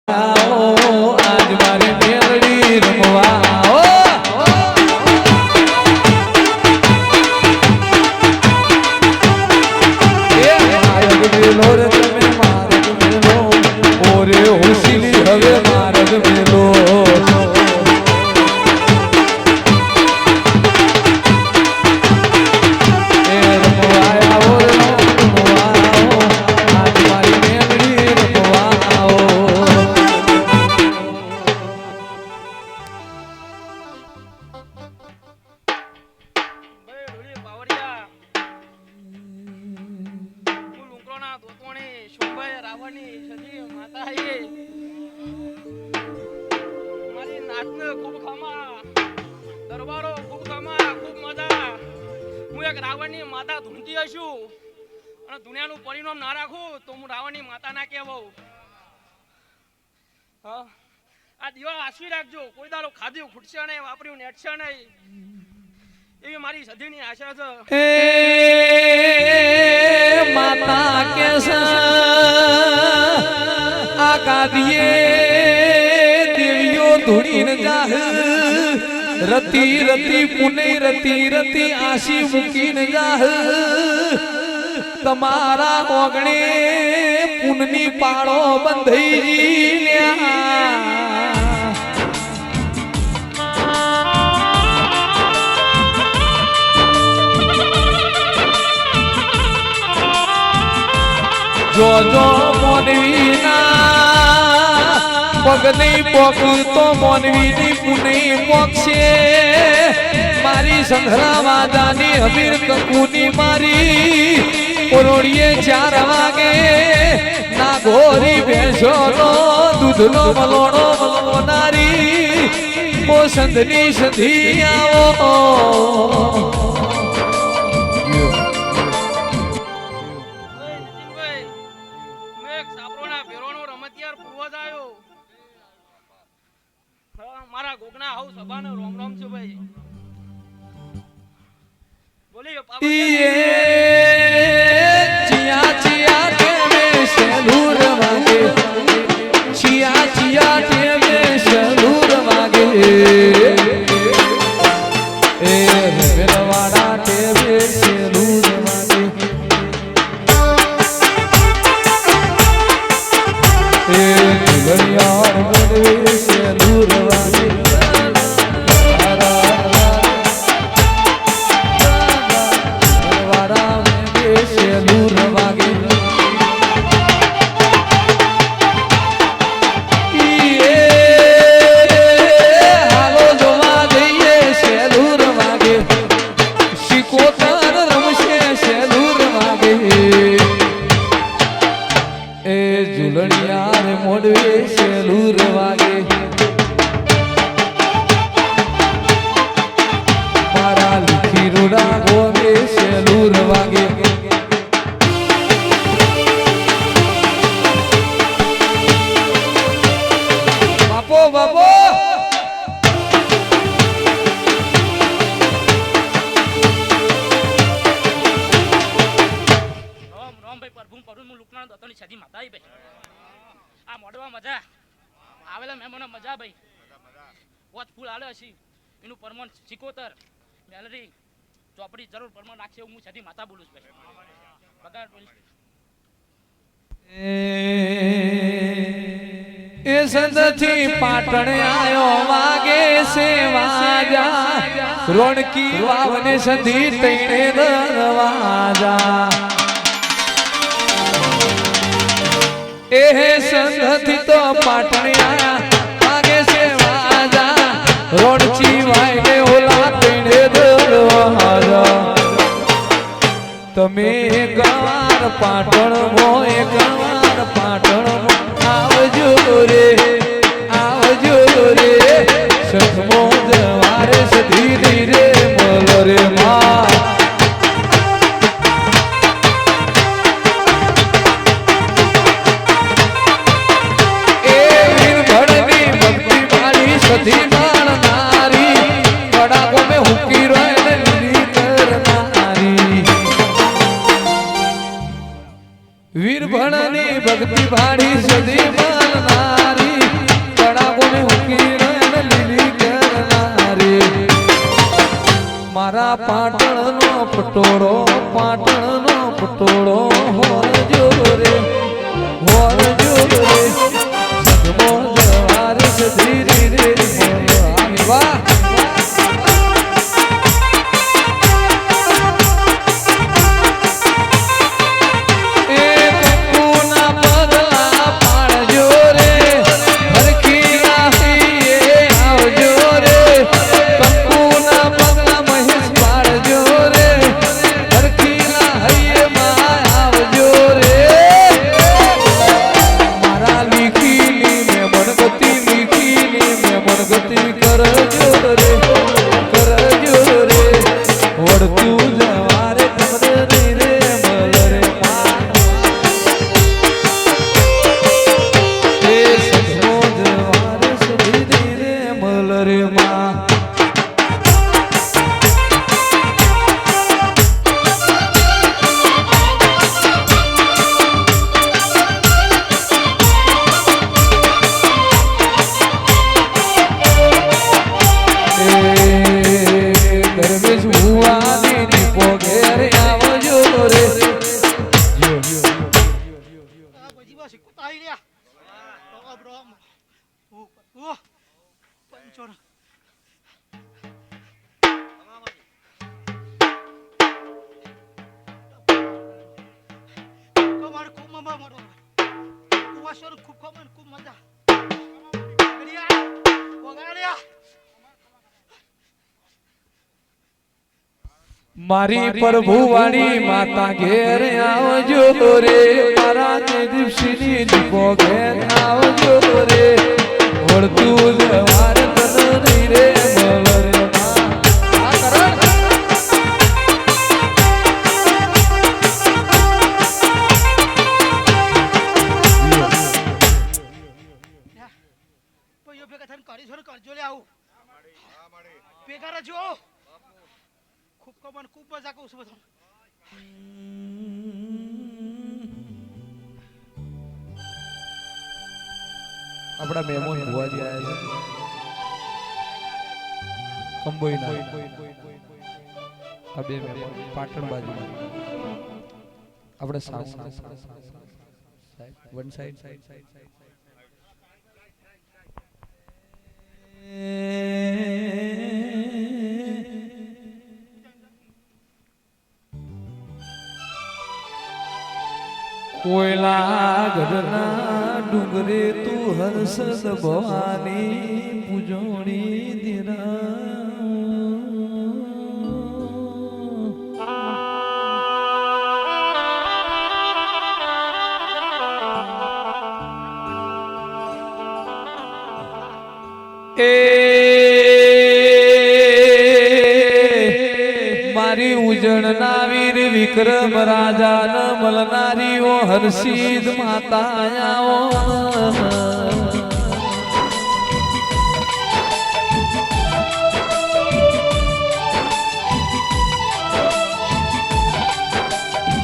આજ મારી મેલડી રમવા હવે મારગ મેલો રાવણની માતા ધૂણતી હશું અને દુનિયાનું પરિણામ ના રાખું તો હું રાવણની માતા ના કહેવું. હા, આ દીવા આસવી રાખજો, કોઈ દાડો ખાધ્યું ખૂટશે નહીં, વાપર્યું નેટશે નહીં, એવી મારી સદીની આશા છે. માતા કે આ ગાદીએ દેવીઓ ધૂણીને જાહ રતી રતી પુને રતી રતી આશી મૂકીને જાહ તમારા ઓગણે પુનની પાળો બંધાઈ જો જો મોનવીના પગ નહીં પોક તો મોનવીની પુનઈ પોકશે. મારી સંઘરા વાદાની હમીર કંકુની મારી કોરોડીએ 4 વાગે ના ઘોરી ભેંસોનો દૂધનો મલોણો મલવનારી ઓ સંધની સંધી આવો. મારા ગોગના હાઉ સભાનો રોમ રોમ છે ભાઈ. બોલી ચિયા ચિયા ટેવે સેલુર વાગે ચિયા ચિયા ટેવે સેલુર વાગે એ વેરવાડા ટેવે સેલુર વાગે એ દુનિયા મોડવે સેલુર વાગે આ મોડવા મજા આવેલા મહેમાનો મજા ભાઈ વોચ ફૂલ આલે હશી એનું પરમણ સિકોતર મેલરી ચોપડી જરૂર પરમણ રાખશે હું સદી માતા બોલું છું ભાઈ બગાડ બોલ એ સંતથી પાટણ આયો વાગે સે વાજા રોણકી વાવને સંધી તૈણે દરવાજા એ સંતથી તો પાટણ આયા વાગે સે વાજા રોણકી વાયને ઓલા તૈણે દરવાજા તમે ગવાર પાટણ મોય ગવાર પાટણ આવજો રે સખમો જવારે સધી રે મલ રે માં એ વીર ભણની ભક્તિ મારી સધી માણનારી કડાકો મે હુકી રોય ને લીલી કરનારી વીર ભણની ભક્તિ ભાડી સદી માનનારી પાટણનો પટોળો પાટણનો પટોળો હોરજો રે હોરજો રે સદમો જવાર ધીરે રે વાહ મારી પ્રભુવાણી માતા ઘેર આવજો રે મારા દિવસીની દીપો ઘેર આવજો રે વળતું જવાર તનરી રે મલરે ખૂબ મજા કહું છું બધું આપણા મહેમાન ભુવાજી આયા છે કંબોઈના આ બે મહેમાન પાટણ બાજુ આપણે સાહેબ વન સાઈડ કોયલા ગઢના ડુંગરે તું હર્ષ ભવાની પૂજોણી દીરા મારી ઉજળના વીર વિક્રમ રાજા ન મલનારીઓ હર્ષિદ માતા આવો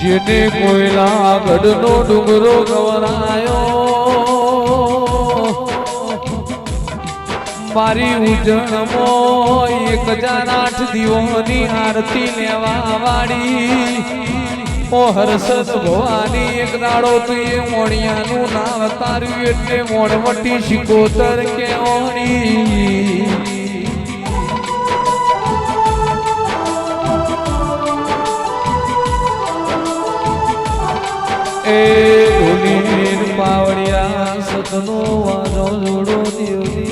જેને કોયલા ગઢનો ડુંગરો ગવરાયો મારી ઉજળમાં 1008 દીવોની આરતી લેવા વાળી ઓ હર્ષદ ભવાની એક દાડો તું એ મોણિયાનું નામ તાર્યું એટલે મોણવટી શિકોતર કેવણી એ ઢોલીર પાવડિયા સતનો વાજો જોડો દેવની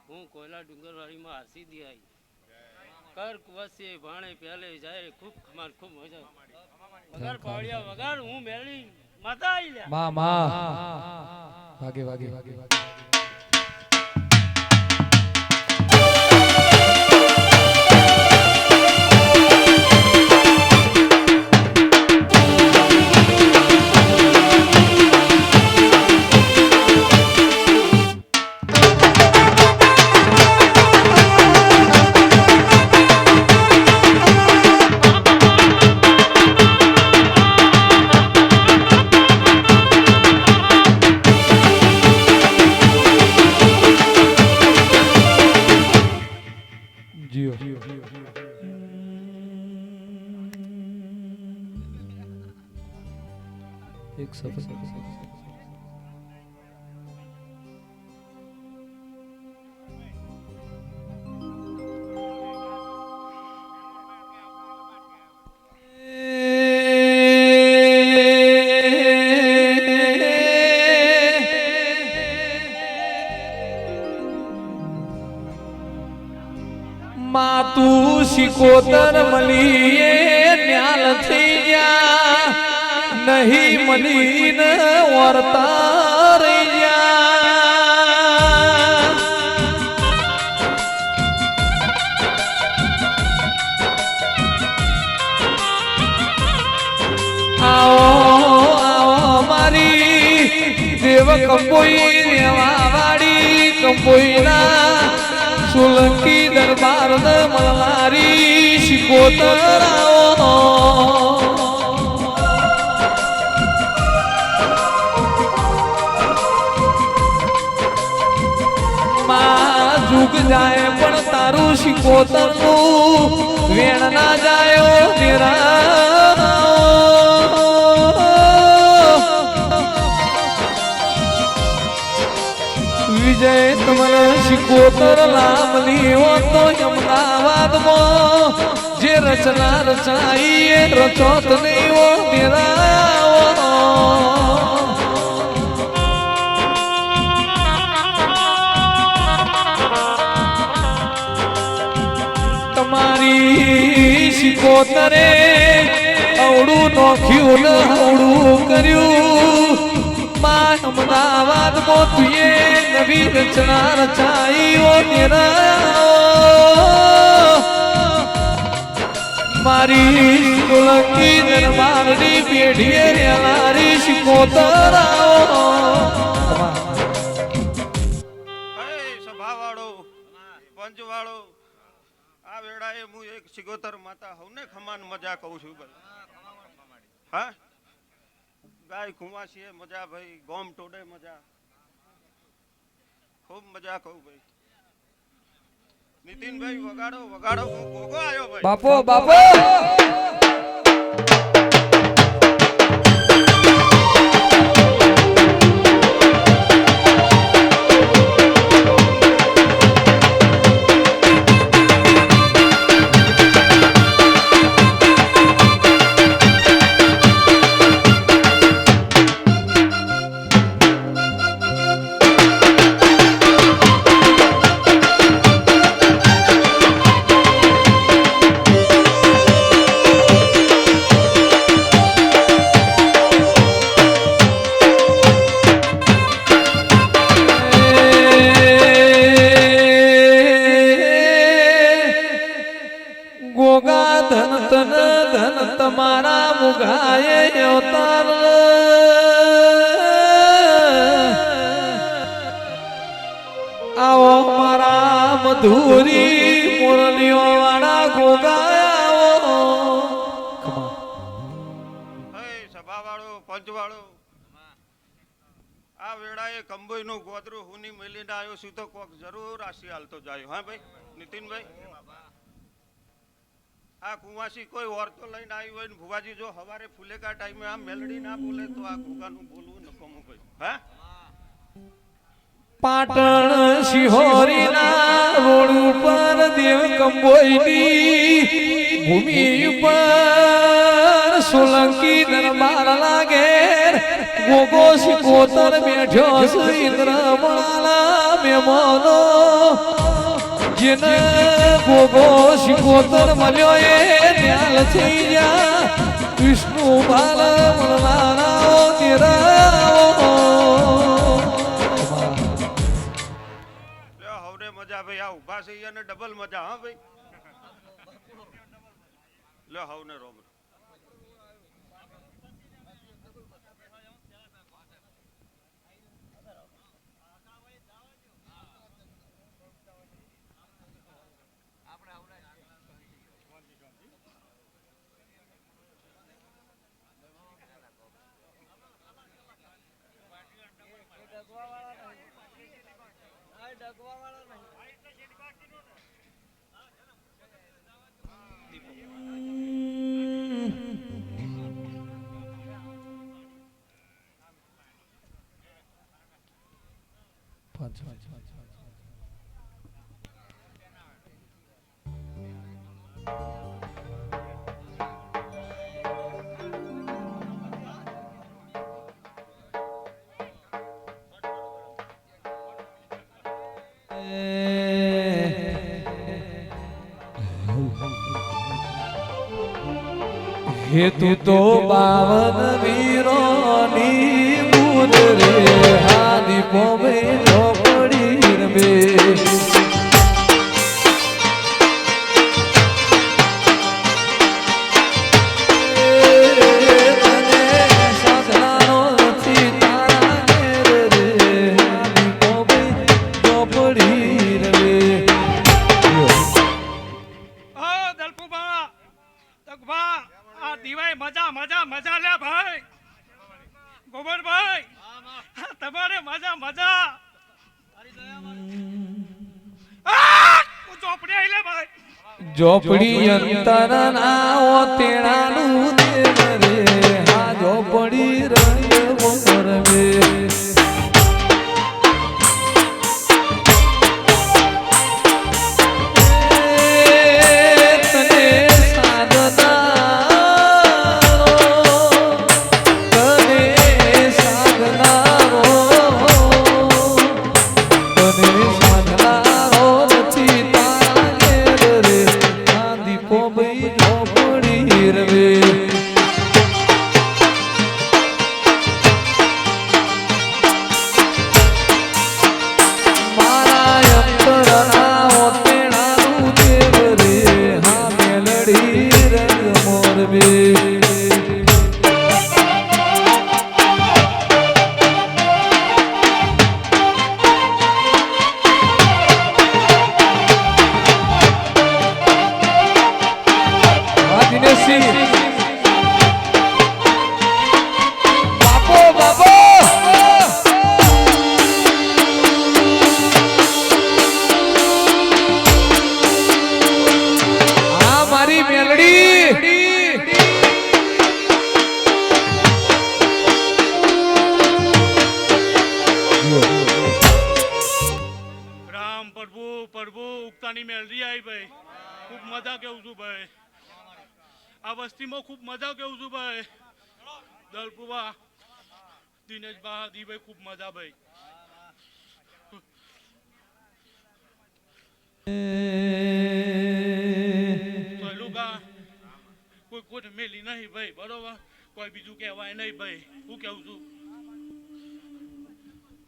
હું કોયલા ડુંગરવાડીમાં હાસી દિયાઈ કર કુવાસી ભાણે પહેલે જાય ખૂબ ખમાર ખૂબ મજા વગર પાવડિયા વગર હું મેળી માતા આઈ લે માં વાગે વાગે વાગે એક સફર માતું શિકોતર મલીએ ન્યાલ થઈ ગયા નહીં મલીન વર્તા રહી ગયા આવો આવો મારી દેવ કંબોઈ રેવા વાળી કંબોઈના સોલંકી દરબાર મળનારી શિકોતરાઓ માં જુગ જાય પણ તારું શિકોતરનું વેણ ના જાય નિરા વિજય તમને શિકોતર લાંબલી હો તો અમદાવાદમાં જે રચના રચાઈ એ રચોત નહીં હો નિરાવો તમારી શિકોતરે અવળું નોખ્યું ને અવળું કર્યું અમદાવાદ મોતીએ નવી રચના રચાઈ ઓ મારી સોલંકી દરબારની પેઢીએ રેલારી શિકોતરાઓ સભાવાળો પંચવાળો આ વેળાએ હું એક શિકોતર માતા હવને ખમાન મજા કહું છું ભાઈ હા ગાય ખુમાશીએ મજા ભાઈ ગોમ ટોડે મજા ખૂબ મજા કહું ભાઈ નીતિનભાઈ વગાડો વગાડો હું ગોગો આવ્યો ભાઈ બાપો બાપો તમારા મુગાએ અવતાર આવો મારા મધુરી મુરલીઓ વાળા ગોગાયા સભાવાળો પંચવાળો આ વેળાએ કંબોઈનું ગોદરું હુની મેલીને આવ્યો છું તો કોક જરૂર આશી હાલતો જાય હા ભાઈ નીતિનભાઈ આ કુવાસી કોઈ ઓરતો લઈને આવી હોય ને ભુવાજી જો હવારે ફુલેકા ટાઈમે આમ મેલડી ના બોલે તો આ ઘોગાનું બોલવું નકોમું ભાઈ હા પાટણ શિહોરીના રોડ ઉપર દેવ કંબોઈની ભૂમિ ઉપર સોલંકી દરબાર લાગે ગોગો શિકોતર બેઠ્યો છે ઇન્દ્ર માલા મેમોનો જેને ગોગો શિકોતર મળ્યો એ ન્યાલ થઈ ગયા વિષ્ણુ બાલ મળનારાઓ નિરાઓ હવને મજા ભાઈ આ ઉભા છે અને ડબલ મજા હા ભાઈ લે હવને રોમ હેતુ તો 52 વીરોની બુદ રે હાદી પોવે ઝોપડી રમે મજા મજા મજા લે ભાઈ ગોબરભાઈ તમારે મજા મજા ચોપડી આઈ લે ભાઈ ઝોપડી અંતર ના ઓ તેણાનું દેવ રે હા ઝોપડી રંગ મોર મે આ વસ્તીમાં ખૂબ મજા કેવું છું ભાઈ દલપુવા દિનેશભા દીભાઈ ખૂબ મજા ભાઈ કોઈ કોઈ મેલી નહીં ભાઈ બરોબર કોઈ બીજું કહેવાય નહીં ભાઈ હું કેવું છું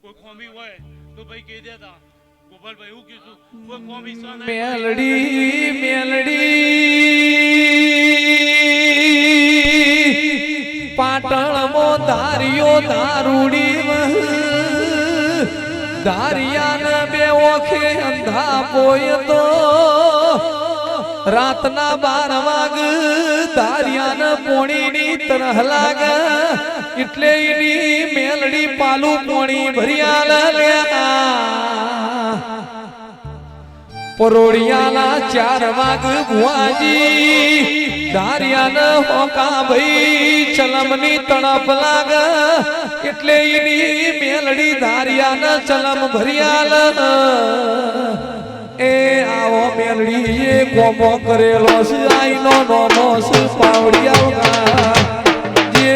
કોઈ ખોમી હોય તો ભાઈ કહી દેતા ગોપાલભાઈ હું કીધું કોઈ ખોમી મેલડી પાટણમો ધારિયો દારૂડી ધારિયાને બે ઓખે અંધા પોય તો રાતના 12 વાગ ધારિયાને પોણીની તરહ લાગ એટલે એની મેલડી પાલું પોણી ભરિયા લ્યા પરોડિયાના 4 વાગ ભુવાજી ધારિયાને હોકા ભાઈ ચલમની તણપ લાગ એટલે એની મેલડી ધારિયાને ચલમ ભરિયાલ એ આવો મેલડી એ કોમો કરેલો છે આઈનો નોનો છે પાવડિયા જે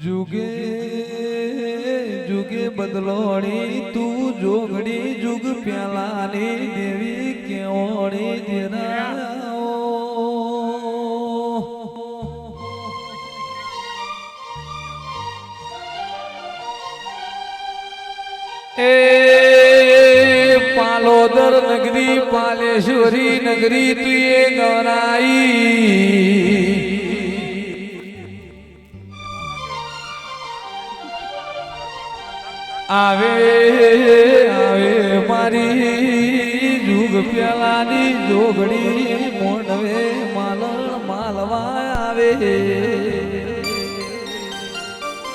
जुगे जुगे बदलोड़ी तू जोगड़ी जुग प्यालानी देवी क्योड़ी तेरा દિયોદર નગરી પાલેશ્વરી નગરી તુએ ગણાઈ આવે આવે મારી જુગ પેલાની જોગણી મોઢવે માલણ માલવા આવે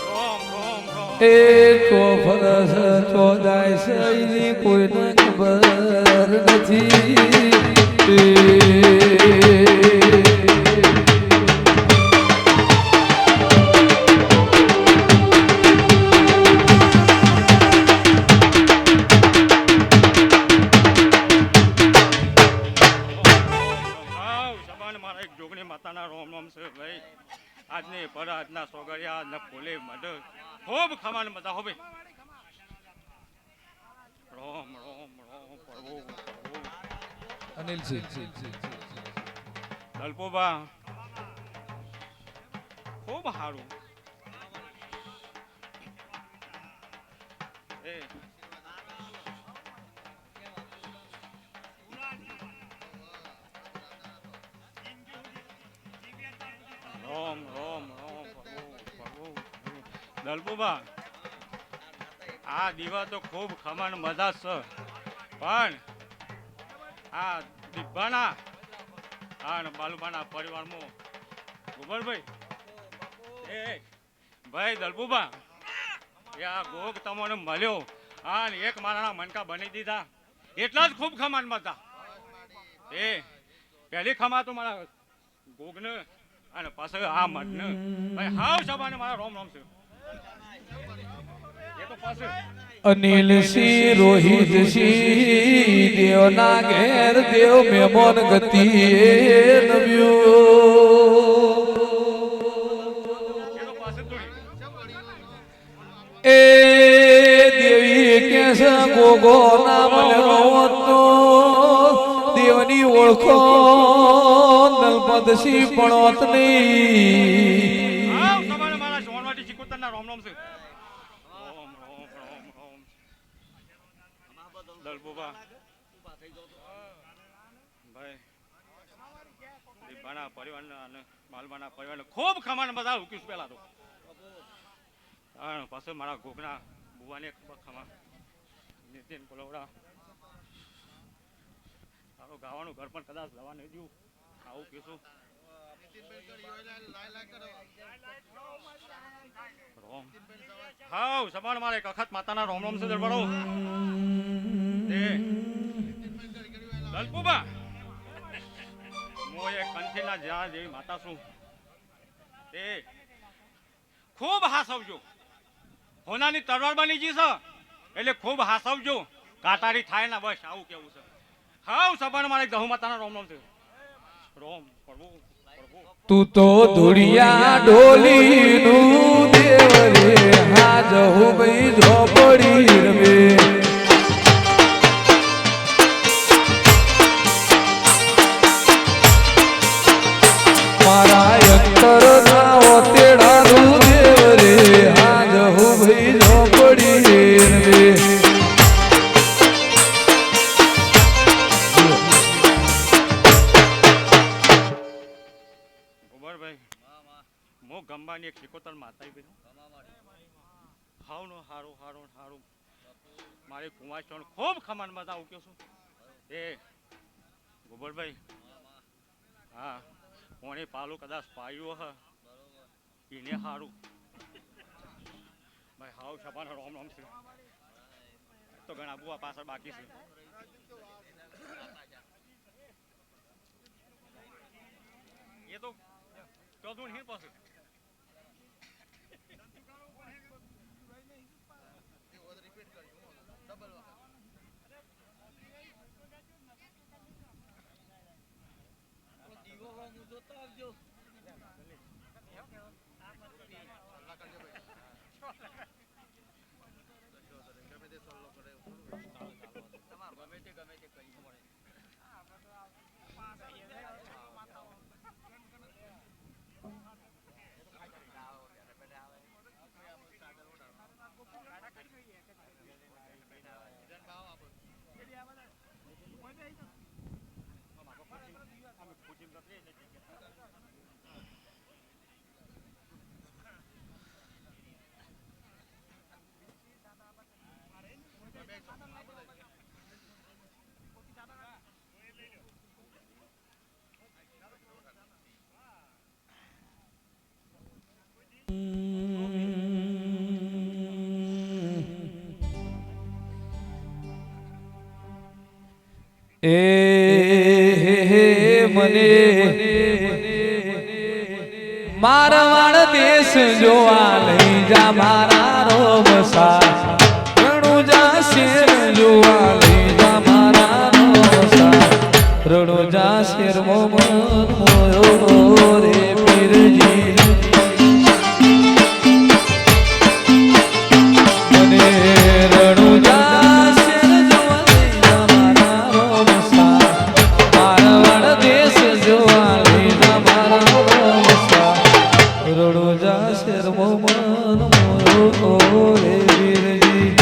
રોમ રોમ રોમ એ તો ફરસ તો જાય છે એની કોઈને ખબર નથી હાવ સબાન મારા એક જોગણી માતાના રોમ રોમ છે ભાઈ આજની પર આજના સોગડિયા ને ફૂલે મઢ ખૂબ ખમાન મજા હોવે રોમ રોમ રોમ પ્રભુ પ્રભુ અનિલસિંહ દલપોબા ખૂબ સારું એ રોમ રોમ રોમ પ્રભુ પ્રભુ દલપુબા આ દીવા તો ખૂબ ખમણ મજા છે પણ આ દીપાના અને બાલુબાના પરિવારમાં ગોબરભાઈ એ ભાઈ દલપુબા એ આ ગોગ તમને મળ્યો અને એક મારાના મનકા બની દીધા એટલા જ ખૂબ ખમણ મજા એ પહેલી ખમા તો મારા ગોગને અને પાછળ આ મઠને ભાઈ હાવ સભાને મારા રોમ રોમ છે એ તો પાછળ અનિલસિંહ રોહિતસિંહ દેવના ઘેર દેવ મેમોન ગતિએ નમ્યું એ તો પાછળ થોડી એ દેવી કેસ ગોગો નામ લેવતો દેવની ઓળખો નલપતસિંહ પણોત નહીં હાવ સભાને મારા સોનવાટી ચિકોતરના રોમ રોમ છે રોમ રોમ રોમ રોમ દલબુબા ભાઈ દીપાના પરિવારના અને માલબાના પરિવારને ખૂબ ખમાન બધા ઉકીશ પેલા તો અને પાછળ મારા ગોગના બુવાને ખમા નીતિન કોલવડા તારો ગાવાનું ઘર પણ કદાચ જવા નહીં દઉં આવું કહેશું રોમ હાવ સબાણ મારે એક અખત માતાના રોમ રોમ છે દરબારો એ દલપુબા હું એક કંઠીના જ્યાં જેવી માતા છું એ ખૂબ હાસવજો હોનાની તરવાર બની ગઈ છે એટલે ખૂબ હાસવજો કાટારી થાય ને બસ આવું કેવું છે હાવ સબાણ મારે ગહુ માતાના રોમ રોમ છે રોમ પ્રભુ પ્રભુ તું તો ધુડિયા ઢોલીનું દેવ રે હાજ હું ભાઈ ઝોપડી રમે મારા અંતર ના તેડાનું દેવ રે હાજ હું ભાઈ ઝોપડી રમે ગોબરભાઈ મો ગંબાની એક શિકોતર માતા બેન હાવનો હારું હારું હારું મારી કુંવાસણ ખૂબ ખમાન મજા ઉક્યો છું એ ગોબરભાઈ હા કોણે પાલું કદાચ પાયું હ એને હારું ભાઈ હાવ સભાનો રોમ રોમ છે તો ઘણા બુઆ પાછળ બાકી છે એ તો કદું નહીં પાછું મને મારવાડ દેશ જોવા લઈ જા મારા રોબસા રણુજા શેર જોવા લઈ જા મારા રોબસા રણુજા શેર મોયો રે પીરજી મને રણુજા શેર જોવા લઈ જા મારા રોબસા મારવાડ દેશ જોવા લઈ જા મારા રોબસા રણુજા શેર મોયો રે પીરજી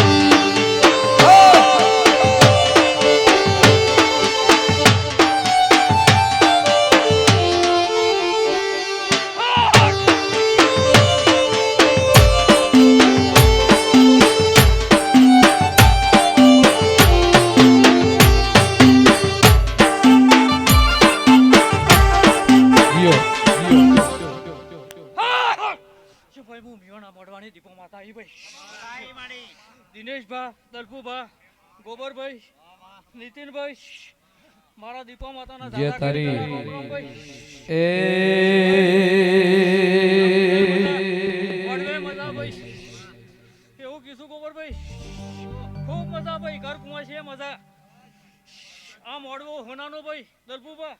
દીપો માતા આવી ભાઈ દિનેશભા દલપુભા ગોબરભાઈ નીતિનભાઈ મારા દીપો માતાના જે તારી એ વડવે મજા ભાઈ એવું કીધું ગોબરભાઈ ખૂબ મજા ભાઈ ઘર કુવા છે મજા આ મોડવો હોનાનો ભાઈ દલપુભા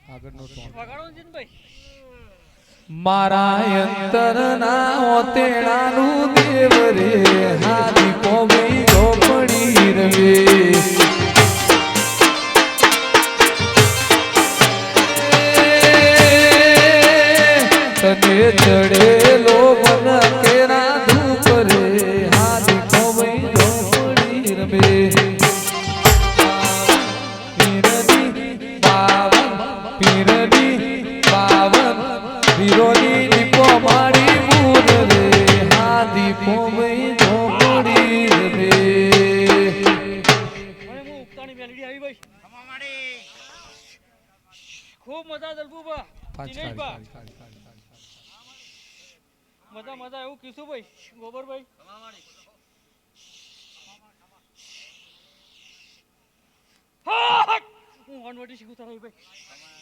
આગળનો વગાડો જીનભાઈ મારા અંતરના ઓતેડાનું દેવ રે હાથી કોમી ઝોપડી રવે તને ચડેલો મન કેરા ધૂપ રે હાથી કોમી ઝોપડી રવે પીરની પાવન વિરોધી દીપો મારી મૂર રે હા દીપો મય ઝોપડી રે હું ઉગતાની મેલડી આવી ભાઈ ખૂબ મજા દલપુભા દિનેશભા મજા મજા એવું કીધું ભાઈ ગોબરભાઈ હું વનવટી શીખું તારા ભાઈ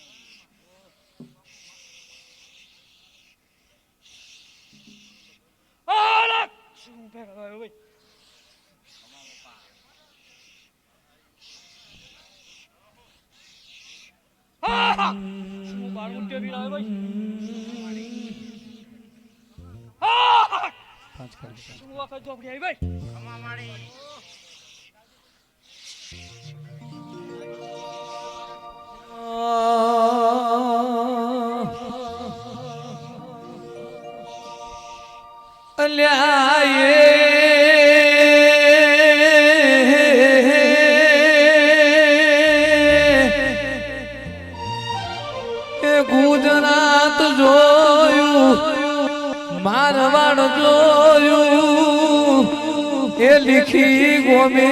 હું ભેગા ગયો ભાઈ હું બાર મુઠ્ઠીઓ બી લાવ્યો ભાઈ હું વખત ઝોપડી આવી ભાઈ ગુજરાત જોયું મારવાડ જોયું એ લીખી ગોમે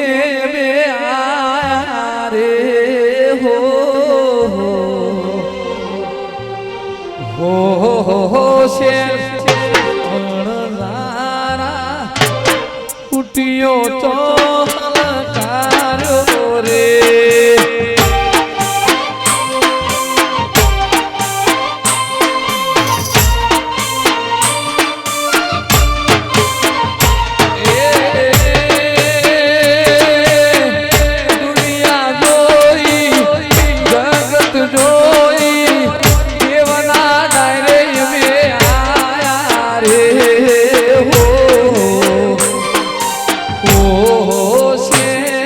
બે આયા રે હો શેર ઉઠ્યો ચોલકાર્યો રે શેર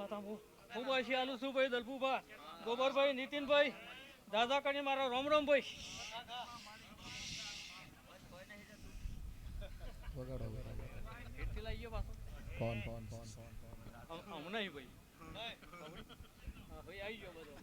માતા ખૂબ આશી આલુ છું ભાઈ દલપુભા ગોબરભાઈ નીતિનભાઈ દાદા કણી મારા રોમ રોમ ભાઈ હમણાં ભાઈ ભાઈ આવી ગયો બધો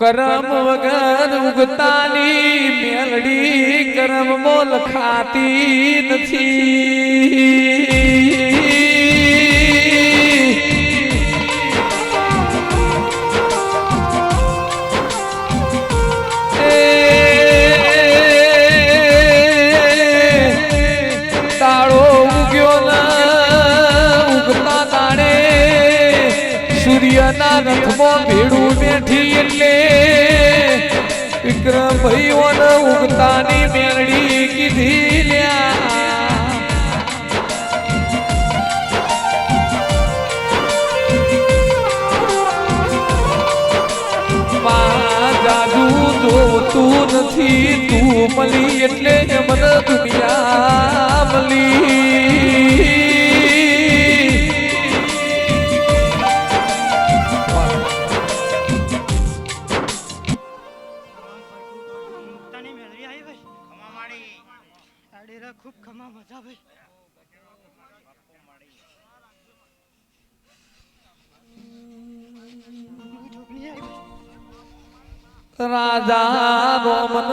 કરમ વગર ઉગતાની મેલડી કરમ મોલ ખાતી નથી તાળો ઉગ્યો ના ઉગતા તાણે સૂર્યના રથમાં ભેડું બેઠી એટલે વિક્રમ ભાઈઓને ઉગતાની મેળડી કીધી લ્યા માં જાદુ જોતું નથી તું મળી એટલે મને દુનિયા મળી ખૂબ ખમા મજા ભાઈ રાજા રોમન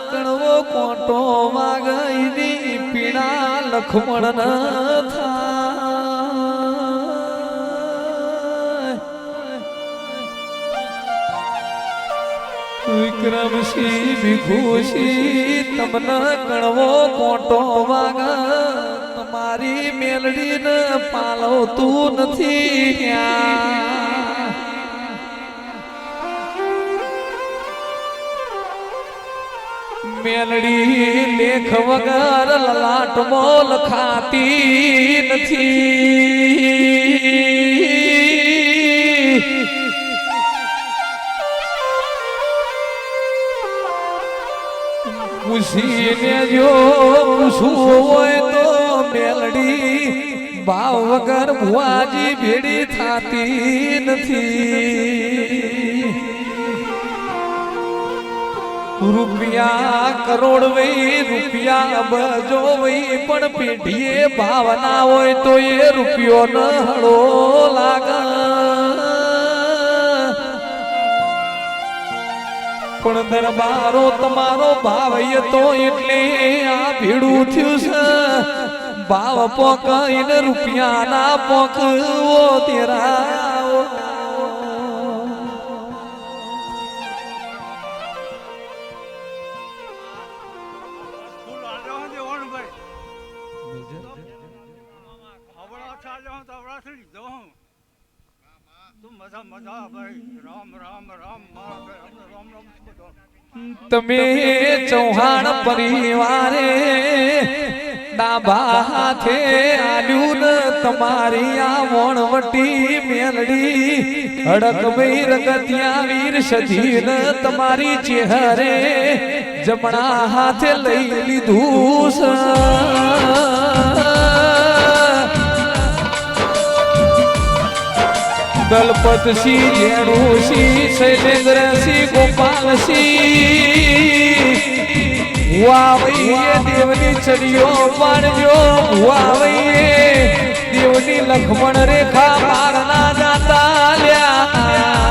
કણવો કોટો માગઈની પીણા લખમણ વિક્રમસિંહ ભીખુસિંહ તમને કણવો કોટો માગ તમારી મેલડીને પાલવતું નથી મેલડી લેખ વગર લલાટ મોલ ખાતી નથી પૂછીને જો પૂછવું હોય તો મેલડી ભાવ વગર ભુવાજી ભેડી થાતી નથી રૂપિયા કરોડ વઈ રૂપિયા બજો વઈ પણ પેઢીએ ભાવના હોય તો એ રૂપિયો ન હળો લાગે પણ દરબારો તમારો ભાવ તો એટલે આ ભીડું થયું છે ભાવ પોક એને રૂપિયા ના પોક ઓ તેરા તમે ચૌહાણ પરિવારે ડાબા હાથે આલ્યું ને તમારી આ વણવટી મેલડી હડક ભાઈ રગતિયા વીર સધીન તમારી ચહેરે જમણા હાથે લઈ લીધું દલપતસિંહ જેણુસિંહ શૈલેન્દ્રસિંહ ગોપાલસિંહ વાવઈએ દેવની ચડીઓ પાડજો વાવઈએ દેવની લખમણ રેખા મારના જાતા લ્યા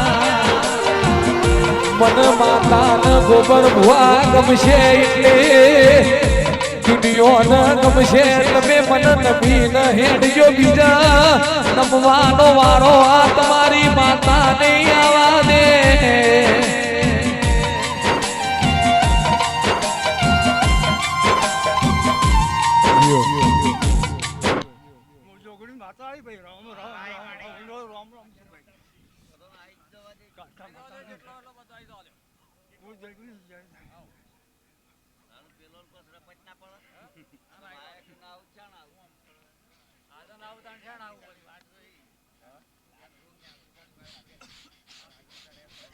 મન માતા ન ગોબર ભુવા ગમશે એટલે દુનિયો ભાઈઓને ગમશે તમે મને નમીને હેડજો બીજા નમવાનો વારો આ તમારી માતા નહીં આવા દે જોગણી માતા આવી ભાઈ રામ રામ રામ રામ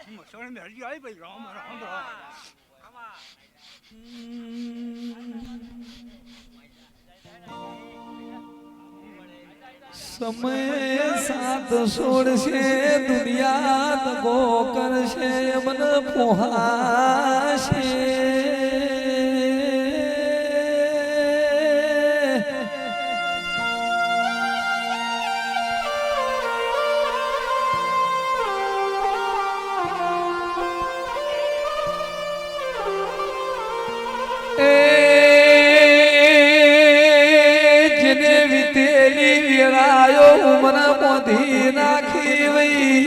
મસોણી મેળવી આવી ભાઈ રામ રામ રામ સમય સાથ છોડશે દુનિયા દગો કરશે મને પોહાશે જેને વિતેલી વેરાયો ઉમર મોધી નાખી વઈ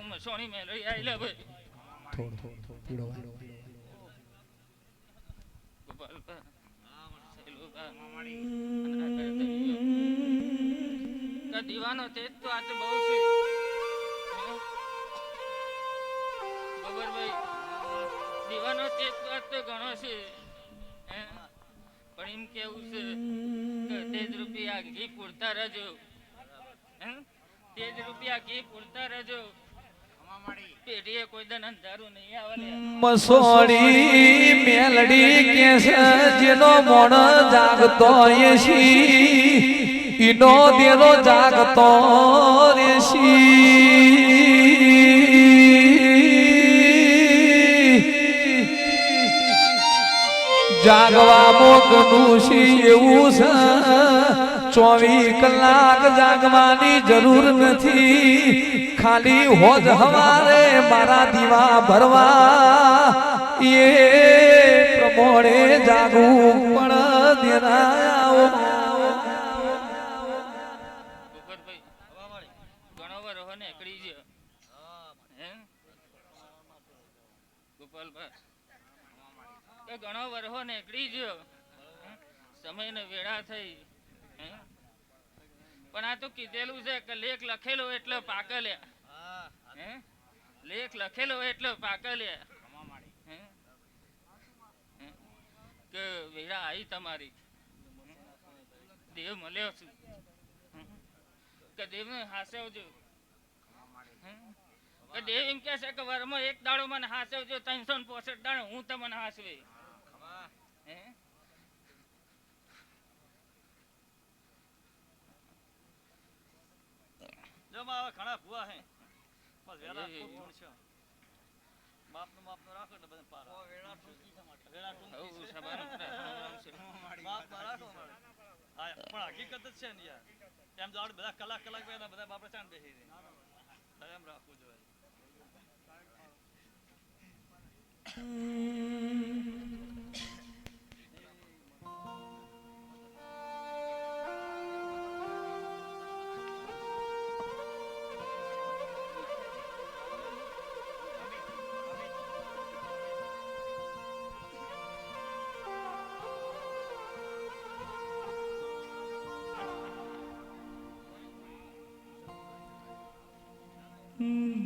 મસોણી મેળવી આવી લે ભાઈ દીવાનો તેજ તો આજ બહુ છે ગોબરભાઈ દીવાનો તેજ તો આજ તો ઘણો છે પણ એમ કેવું છે કે તેજ રૂપિયા ઘી પૂરતા રહેજો તેજ રૂપિયા ઘી પૂરતા રહેજો પેઢીએ કોઈ દન અંધારું નહીં આવે મસોડી મેલડી કેસ જેનો મોણ જાગતો એસી ઈનો દેરો જાગતો રેસી જાગવા મોકનું સી એવું છે 24 કલાક જાગવાની જરૂર નથી ખાલી હોજ હવારે મારા દીવા ભરવા એ પ્રમોણે જાગવું પણ દેરાયો ઘણો વાર રહો ને એકડી જ ગોપાલભાઈ ઘણો વાર રહો ને એકડી જ સમય ને વેળા થઈ પણ આ તો કીધેલું છે કે લેખ લખેલો એટલે પાકલ્યા લેખ લખેલો એટલે પાકલ્યા કે વેળા આવી તમારી દેવ મળ્યો છું કે દેવને હાસવજો કે દેવ એમ કહે છે કે વરમાં એક દાડો મને હાસવજો 365 દાડો હું તમને હાસવે જો માં હવે ઘણા ભૂવા હે બસ વેલા ખૂબ ગુણ છે માપનો રાખો એટલે બધા પાર વેળા ટૂંકી છે માટે વેળા ટૂંકી છે માપ રાખો હા પણ હકીકત જ છે ને યાર એમ જો આપણે બધા કલાક બેના બધા બાપરે ચાંદ બેસી દે એમ રાખવું જોઈએ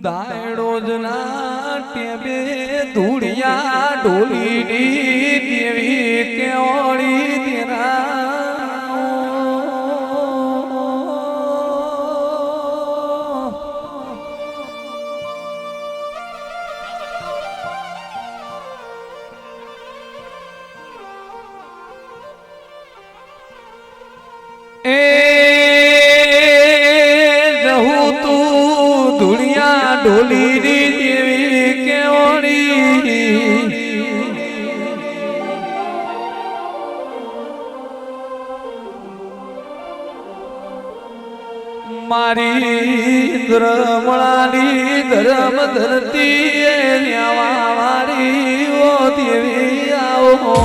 દાયડો જ ના ટેબે ધૂળિયા ઢોલીની દેવી કેવડી ઢોલીની દેવી કેવડી મારી ધર્મણાની ધર્મ ધરતી મારી ઓ દેવી આવો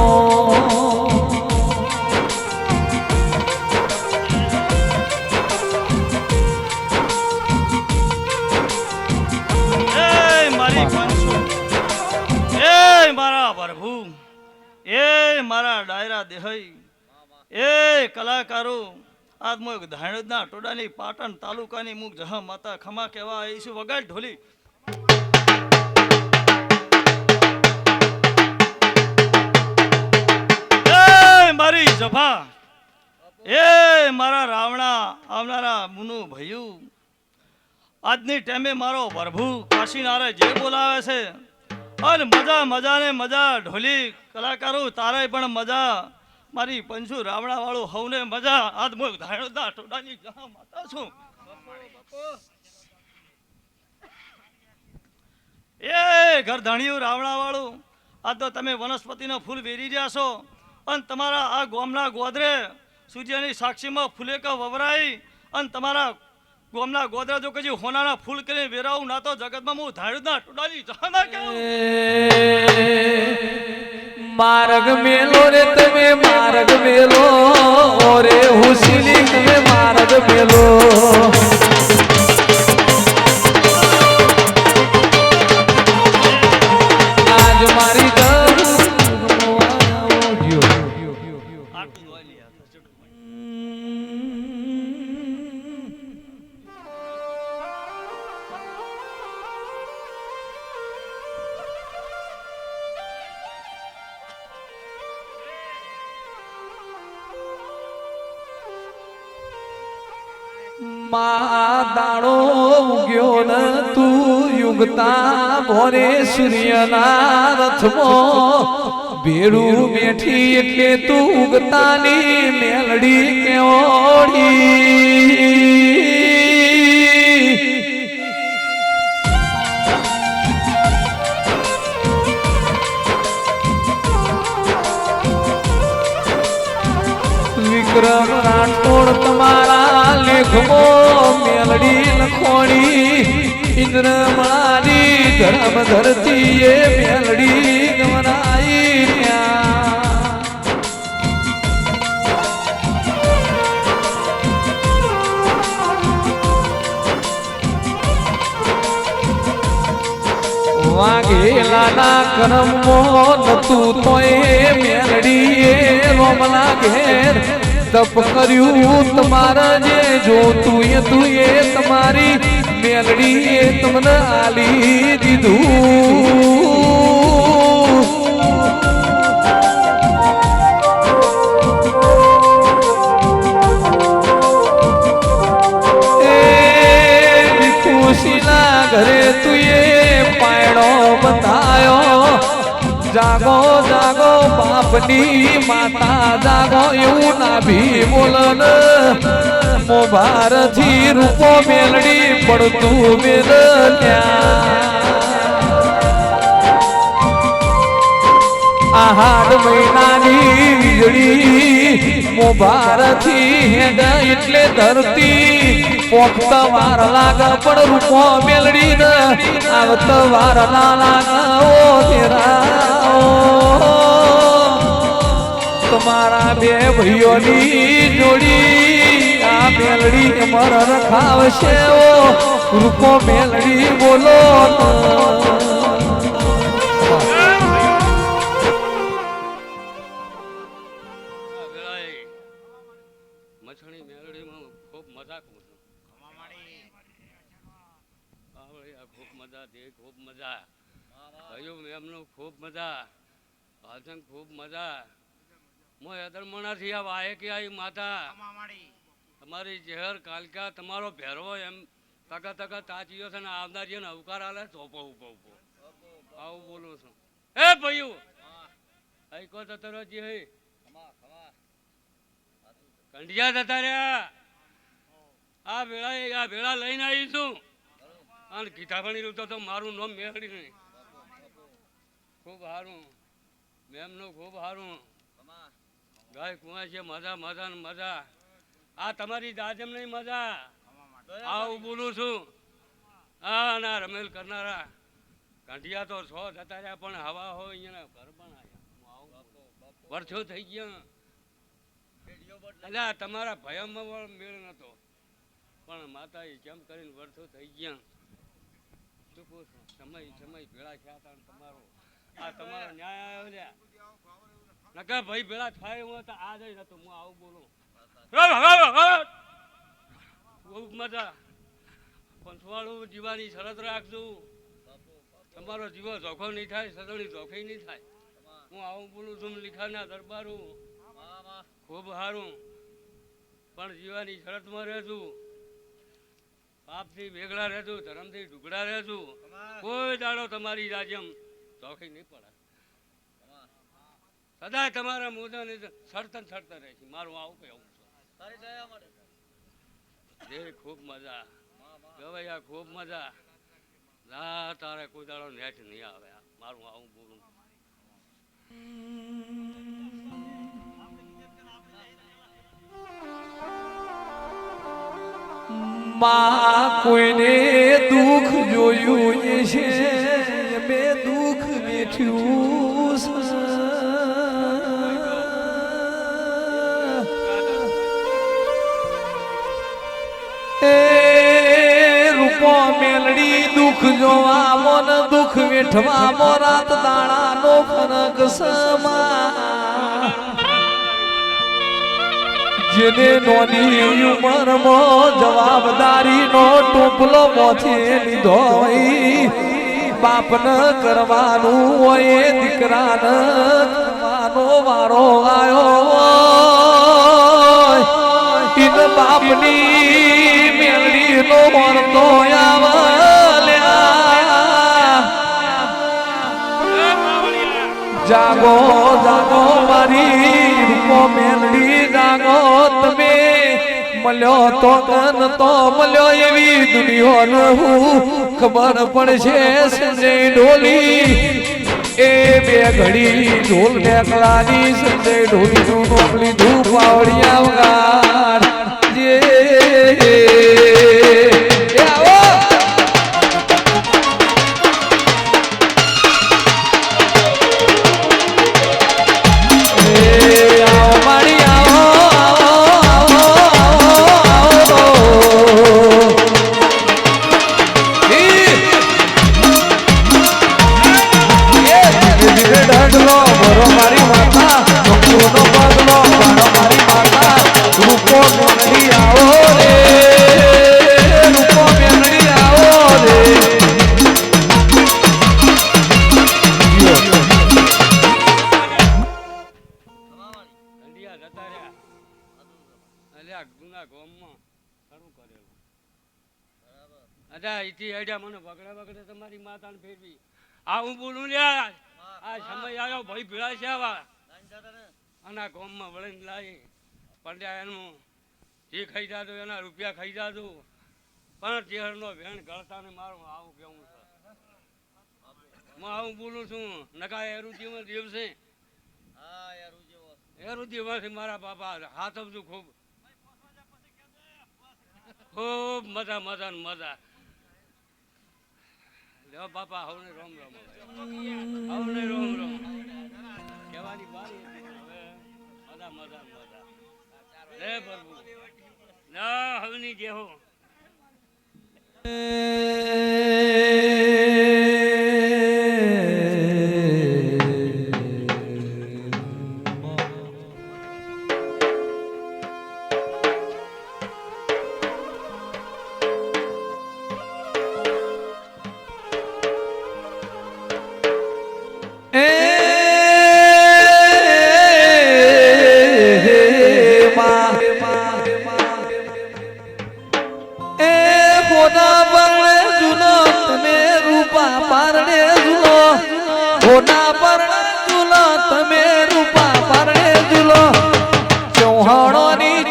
મારા ડાયરા દેહઈ એ કલાકારો આજ મો ધાણદના ટોડાની પાટણ તાલુકાની મુખ જહ માતા ખમા કેવા આવીશું વગાડ ઢોલી એ મારી જભા એ મારા રાવણા આવનારા મુનુ ભયું આજની ટાઈમે મારો પ્રભુ કાશીનારે જે બોલાવે છે અને મજા ને મજા ઢોલી કલાકારો તારે પણ મજા મારી પંચુ રાવણા વાળું હવને મજા આજ મોય ધાણદા ટોડાની જહા માતા છું એ ઘરધાણીયું રાવણા વાળું આજ તો તમે વનસ્પતિનો ફૂલ વેરી રહ્યા છો અને તમારા આ ગોમના ગોદરે સૂર્યની સાક્ષીમાં ફૂલેકા વવરાઈ અને તમારા ગોમના ગોદરા જો કજી હોનાના ફૂલ કરીને વેરાવું ના તો જગતમાં હું ધાણદા ટોડાની જહા ના કહું માર્ગ મેલો રે તમે માર્ગ મેલો રે હુસલી તમે માર્ગ મેલો આજ મારી દાડો ઉગ્યો ન તું યુગતા ભોરે સૂર્યના રથમાં ભેડું બેઠી એટલે તું ઉગતાની મેલડી કેવડી વિક્રમ રાઠોડ તમારા લેખમો મેલડી લખોણી ઇન્દ્રમાની ધર્મ ધરતી એ મેલડી ગમરાઈ વાઘેલાના કરમો નતું તોય મેલડીએ રોમના ઘેર તપ કર્યું તમારા જે જોતું એ તું એ તમારી મેલડીએ તમને આલી દીધું ઘરે તું એ પાયડો બતાયો જાગો જાગો જાગો બાપની માતા જાગો એવું ના ભી બોલન મોભારથી રૂપો મેલડી પડતું મેલ આહાડ મહિનાની વીજળી મોભારથી હેડ એટલે ધરતી પોખત વાર લાગ પણ રૂપો મેલડી ન આવત વાર ના લાગ ઓ તેરા તમારા બે ભાઈઓની જોડી આ મેલડી મર રખાવશે ઓ રૂપો મેલડી બોલો મછણી મેલડીમાં ખૂબ મજાક છું ખૂબ મજા દે ખૂબ મજા ભાઈઓ એમનું ખૂબ મજા ભાષણ ખૂબ મજા હું હેદરમણાથી આ વાહે કે આવી માતા તમારી ઝેર કાલકા તમારો ભેરવો એમ તકા તકા તાચીઓ છે ને આવનારીઓ ને અવકાર આલે ચોપો ઉભો ઉભો આવું બોલું છું એ ભાઈઓ અહીં કો તતરોજી હે કંડિયા જતા રહ્યા આ ભેળા લઈને આવી છું અને ગીતાફણી રૂતો તો મારું નામ મેળવી નહીં ખૂબ સારું મેમનું ખૂબ સારું ગાય કુવા છે મજા મજા ને મજા આ તમારી દાજમ નહીં મજા આવું બોલું છું હા ના રમેલ કરનારા કંઠિયા તો 100 જતા રહ્યા પણ હવા હોય અહીંયા ઘર પણ આવ્યા વર્ષો થઈ ગયા અલ્યા તમારા ભયમાં મેળ નતો પણ માતા એ કેમ કરીને વર્ષો થઈ ગયા શું કહું છું સમય ભેળા થયા હતા તમારો આ તમારો ન્યાય આવ્યો લ્યા નકા ભાઈ ભેળા થાય હું તો આ જઈ નતો હું આવું બોલું બહુ મજા પંચવાળું જીવાની શરત રાખજો તમારો જીવો જોખો નહીં થાય સદણી જોખી નહીં થાય હું આવું બોલું છું લીખાના દરબારું ખૂબ સારું પણ જીવાની શરતમાં રહેશું પાપથી વેગળા રહેશું ધર્મથી ઢુકડા રહેશું કોઈ દાડો તમારી રાજ્યમ ચોખી નહીં પડે સદાય તમારા મોજાને સડતન સડતા રહેશે મારું આવું કહેવું છે ખૂબ મજા ગવૈયા ખૂબ મજા રા તારે કોઈ દાડો નેટ નહીં આવે મારું આવું બોલું માં કોઈને દુઃખ જોયું છે મેં દુઃખ વેઠ્યું એ રૂપો મેલડી દુઃખ જોવા મોન દુઃખ વેઠવા મોરાત દાણાનો ફરક સમા જેને નોની ઉંમરમાં જવાબદારીનો ટોપલો મોથી લીધો હોય બાપન કરવાનું હોય દીકરાને કરવાનો વારો આવ્યો ઇન બાપની મેળડીનો વર્તો આવલ્યા જાગો જાગો મારી રૂપો મેલડી જાગો તમે મળ્યો તો કન તો મળ્યો એવી દુનિયા ખબર પડશે સંજય ઢોલી એ બે ઘડી ઢોલ નેકલાની સંજય ઢોલી નું નોકલી ધૂપ આવડિયા વગાડ જે મને વગડે તમારી માતાને ફેરવી આવું બોલું લ્યા આ સમય આવ્યો ભાઈ ભીડા છે આવા આના ગામમાં વળીને લાવી પંડ્યા એનું જે ખાઈ જાતો એના રૂપિયા ખાઈ જાતું પણ ચેહરનો ભેણ ગળતા ને મારું આવું કેવું છે હું આવું બોલું છું નકા એરુજીમાં દિવસે એરુજીમાંથી મારા બાપા હાથ આપતું ખૂબ ખૂબ મજા મજા ને મજા લ્યો બાપા હવને રોમ રોમ હવને રોમ રોમ કહેવાની બારી હતી. હવે મજા મજા મજા જય પ્રભુ ના હવની જેહો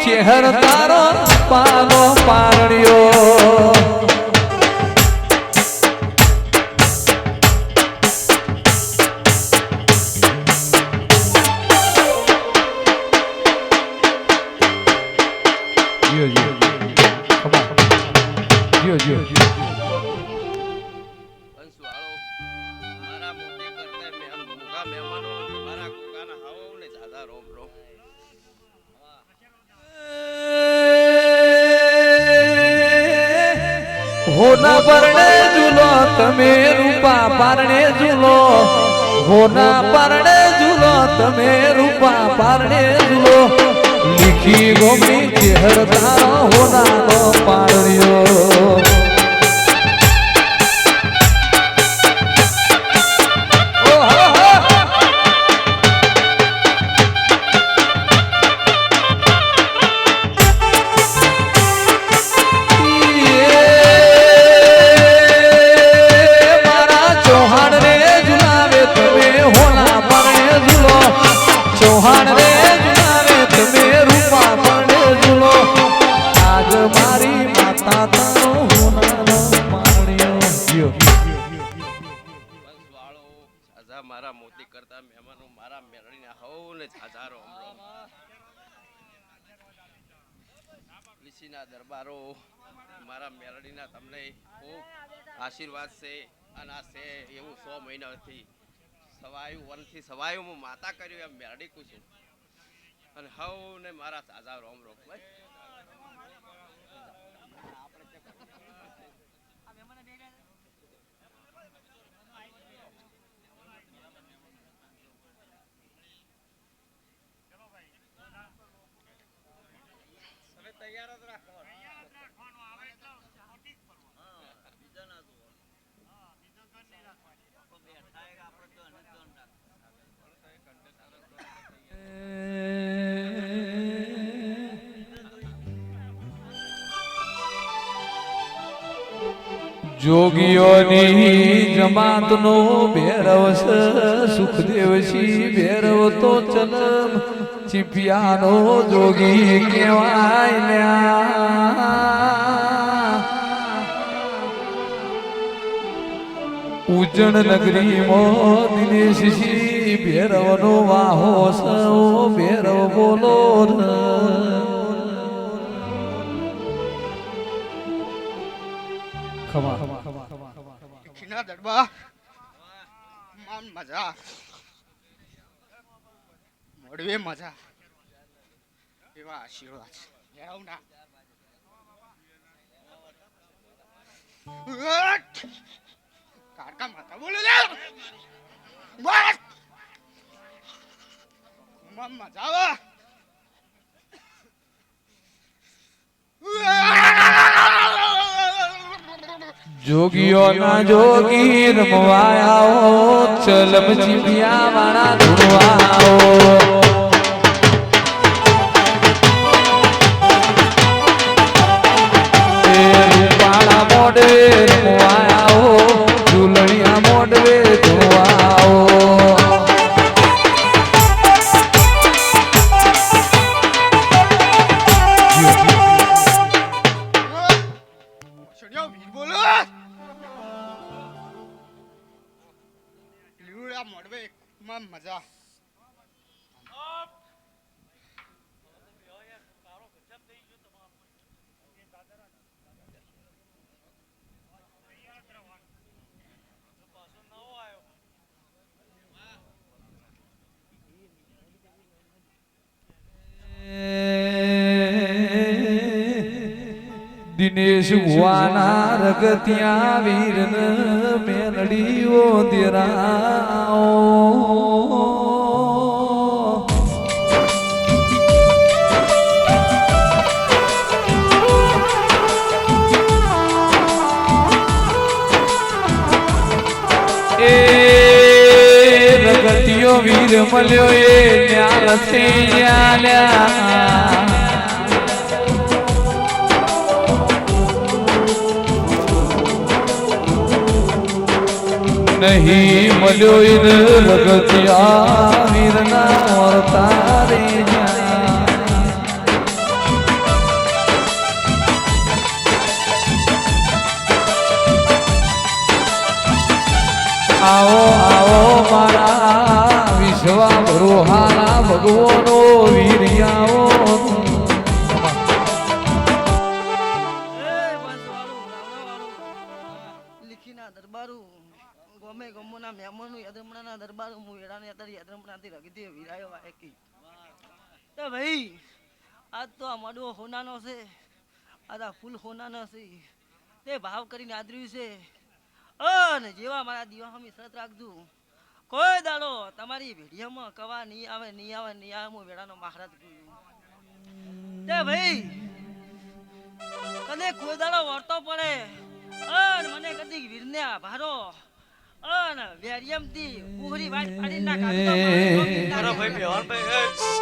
ચેહર તારો પાલો પારણ્યો હોના પરણે ઝૂલો તમે રૂપા પારણે ઝૂલો હોના પરણે ઝૂલો તમે રૂપા પારણે ઝૂલો લીખી ગોમની ચેહર તારો હોનાનો પારણ્યો ચૌહાણ રે જુનાવે તમે રૂપા પરણે ઝૂલો આજ મારી માતા તારો હોનાનો પારણ્યો મારા મોતી કરતા મહેમાનો મારા મેરણીના હવને હજારો ઋષિના દરબારો મારા મેરણીના તમને ખૂબ આશીર્વાદ છે અને આ છે એવું 100 મહિનાથી સવાયું વનથી સવાયું હું માતા કર્યું એમ મેરડી કું છું અને હવને મારા સાજા રોમ રોમ તૈયાર જ રાખવાનું આવે એટલે બીજા ના જોગીઓની જમાતનો ભેરવ છે સુખદેવસી ભેરવ તો ચલમ ચીપિયાનો જોગી કહેવાય ઉજ્જણ નગરીમાં દિનેશી ભેરવનો વાહો સૌ ભેરવ બોલો ખીના દડબા માન મજા મોડવે મજા એવા આશીર્વાદ મેળવના કાકા માતા બોલે લે બસ માન મજા આવે જોગીઓના જોગી રમવાયાઓ ચલમ ચીપિયા વાળા ધુરવાઓ રૂપાળા મોડવે રમવાયાઓ ઝૂલણિયા મોડવે ધુરવાઓ દિનેશ ભુવાના રગતિયા વીરન મેલડીઓ દેરાઓ એ રગતિયો વીર મળ્યો એ ન્યાલ થઈ જ્યાં નહીં મળ્યો ઈન રગતિયા વીરના વર્તા રે આવો આવો મારા વિશ્વા ભરોહાના ભગવાનો વીરિયાઓ લીખીના દરબારું ગમે ગમોના મહેમાનો યાદરમણાના દરબારું હું એડાને અત્યારે યાદરમણાથી રગતી વિરાયો વાયકી તો ભાઈ આજ તો આ મડવો હોનાનો છે આ ફૂલ હોનાનો છે તે ભાવ કરીને આદર્યું છે અને જેવા મારા દીવામાં શરત રાખજો કોઈ દાડો તમારી ભેડિયામાં કવા નહીં આવે નહીં આવે નહીં આવે હું વેડાનો મહારાજ કહ્યું તે ભાઈ કદે કોઈ દાડો વર્તો પડે અન મને કદી વીરને આભારો અન વેરિયમથી ઉહરી વાટ પાડી ના કાઢો અરે ભાઈ બેવાન ભાઈ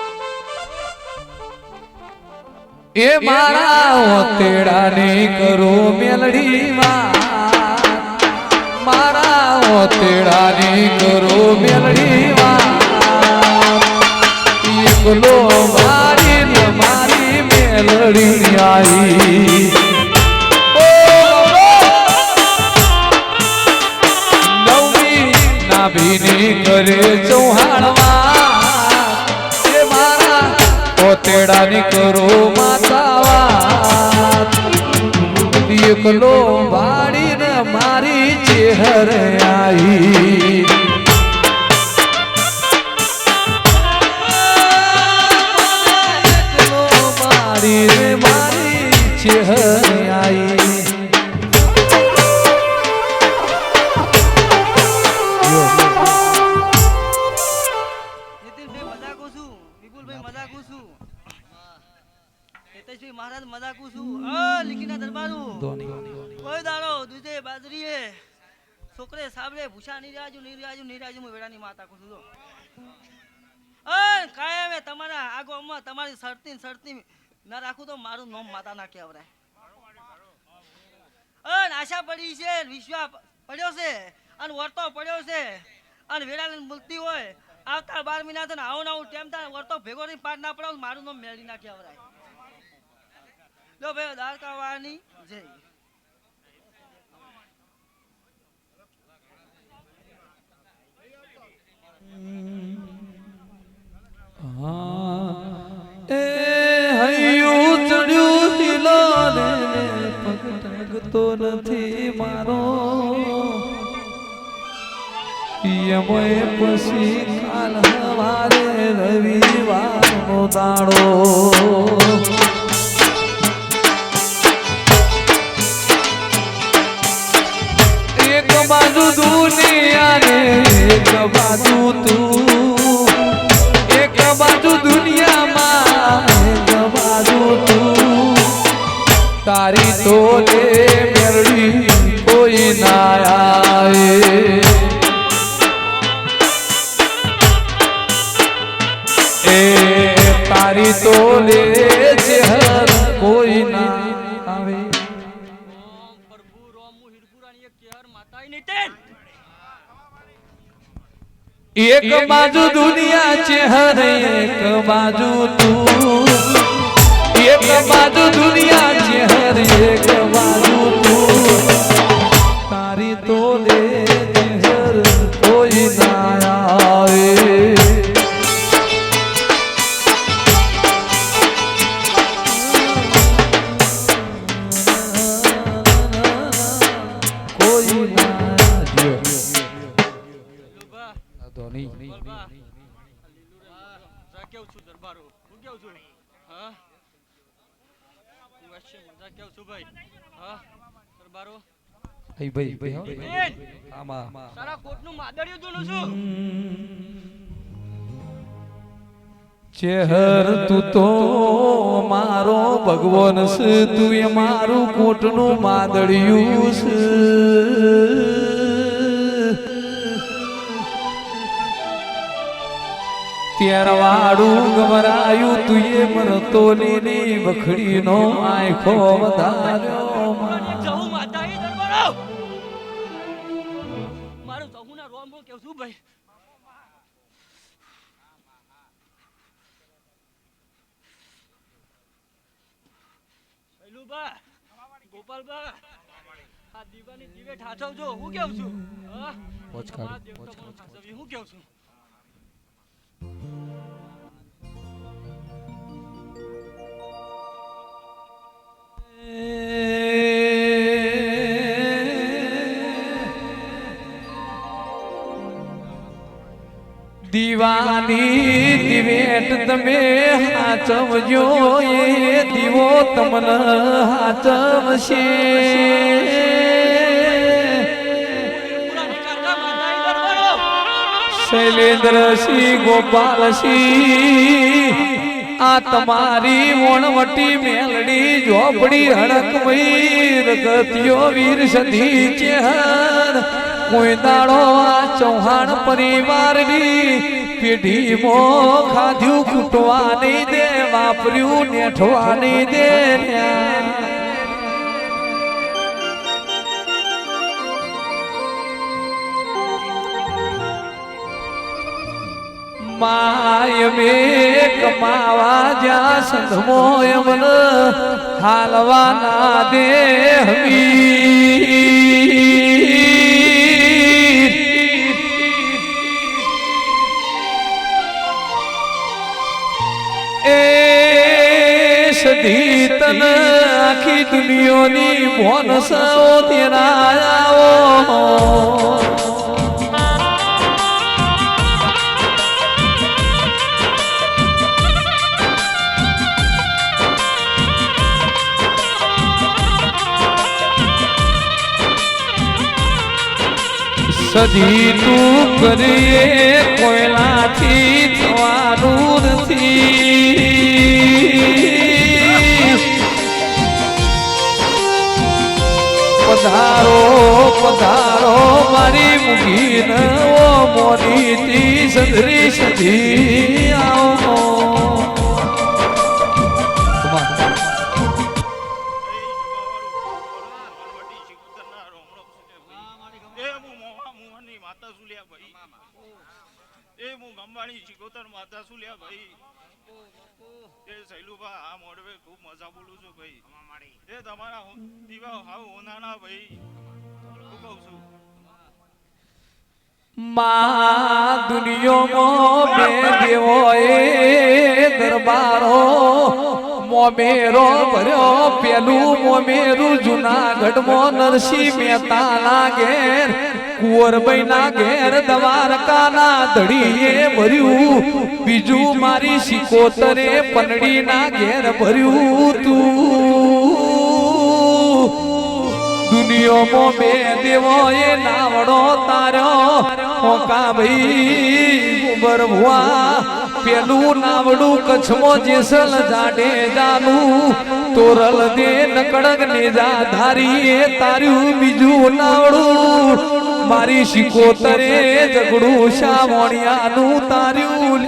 એ મારા તેડાની કરો મેલડી મારા તેડાની કરો મેલડી એકલો મારી મારી મેલડી આવી નવમી નાભીની કરે ચૌહાણવા એ મારા તેડાની કરો માતાવા એકલો વાડીને મારી ચેહર આવી એકલો વાડીને મારી ચેહર આવી નીતિનભાઈ મજાકું છું વિપુલભાઈ મજાકું છું હિતેશભાઈ મહારાજ મજાકું છું લીકીના દરબારું કોઈ દાડો દૂધે બાજરીએ છોકરે સાબરે ભૂષા નિરાજુ હું વેડાની માતા કહું છું કાયમે તમારા આગોમાં તમારી શરતી ના રાખું તો મારું નામ માતા ના કહેવરાય આશા પડી છે વિશ્વાસ પડ્યો છે અને વર્તો પડ્યો છે અને વેડાને બોલતી હોય આવતા 12 મહિના તો આવું ના આવું ટેમ થાય વર્તો ભેગો નહીં પાર ના પડે મારું નામ મેળવી ના કહેવરાય લો ભાઈ દ્વારકા વાળની જય એ હૈયું ચડ્યું હિલોને પગ ટગતો નથી મારો યમોય પછી કાલ હવારે રવિવારનો દાડો એક બાજુ દુનિયા ને એક બાજુ તું એક બાજુ દુનિયામાં એક બાજુ તું તારી તો લે મેરડી કોઈ ના આવે એ તારી તો લે ચહેર કોઈ ના આવે પ્રભુ રોમુ હિરપુરાની એક કેહર માતાઈ નીતિન એક બાજુ દુનિયા ચહેર એક બાજુ તું એક બાજુ દુનિયા ચહેર એક બાજુ તું તારી તો લે ચહેર કોઈ ના આવે કોઈ ના જો ધોની કેવું છું દરબારો હું કેવું છું હા વચ્ચે મજા કેવું છું ભાઈ હા દરબારો અહીં ભાઈ હો. આમાં સારા કોટનું માદળિયું જોનું છું ચેહર તું તો મારો ભગવાન છે, તું એ મારું કોટનું માદળિયું છે. તેરવાડું ગમરાયું તું એ મરતો ને બખડીનો આંખો વધાર્યો. જવું માતા એ દરબારો મારું જહુના રોમ રોમ કેવું છું ભાઈ શૈલુબા ગોપાલબા આ દીવાની દીવે ઠાઠવજો હું કેવું છું હા પોચ કાઢ, આ દેવતા મને ઠાઠવી હું કેવું છું દીવાની દિવેટ તમે હાચવજો, એ દીવો તમને હાચવશે. પુરાની કાકા માતા એ દરબારો શૈલેન્દ્રસિંહ ગોપાલસિંહ આ તમારી વણવટી મેલડી ઝોપડી હડકમય રગતિયો વીર સધી ચેહર કોઈ દાડો આ ચૌહાણ પરિવારની પેઢીમાં ખાધ્યું ખૂટવા નહીં દે, વાપર્યું નેઠવા નહીં દે. માય મે કમાવા જા સંધમો એમન હાલવા ના દે હમીર. એ સધી તન આખી દુનિયાની મોનસો તેરા આવો. સધી તું કરીએ કોયલાથી થવાનું નથી. પધારો પધારો મારી મુગીન ઓ મોનીતી સદરી સધી આવો. ગંબાણી શિકોતર માતા શું લ્યા ભાઈ એ સૈલુભા આ મોડવે ખૂબ મજા બોલું છું ભાઈ એ તમારા દીવા હાવ હોનાના ભાઈ હું કહું છું માં દુનિયામાં બે દેવો એ દરબારો મોમેરો ભર્યો. પેલું મોમેરું જુનાગઢમાં નરસિંહ મહેતાના ઘેર, કુંવરબાઈના ઘેર દ્વારકાના ધડીએ ભર્યું. બીજું મારી સિકોતરે પનડીના ઘેર ભર્યું તું. દુનિયામાં બે દેવો એ નાવડો તાર્યો હોકા ભાઈ બરભુઆ. પેલું નાવડું કચ્છમાં જેસલ જાડેજાનું, તોરલ દે નકડક નેજા ધારી એ તાર્યું. બીજું નાવડું મારી સિકોતરે જગડું શાવણિયાનું તાર્યું.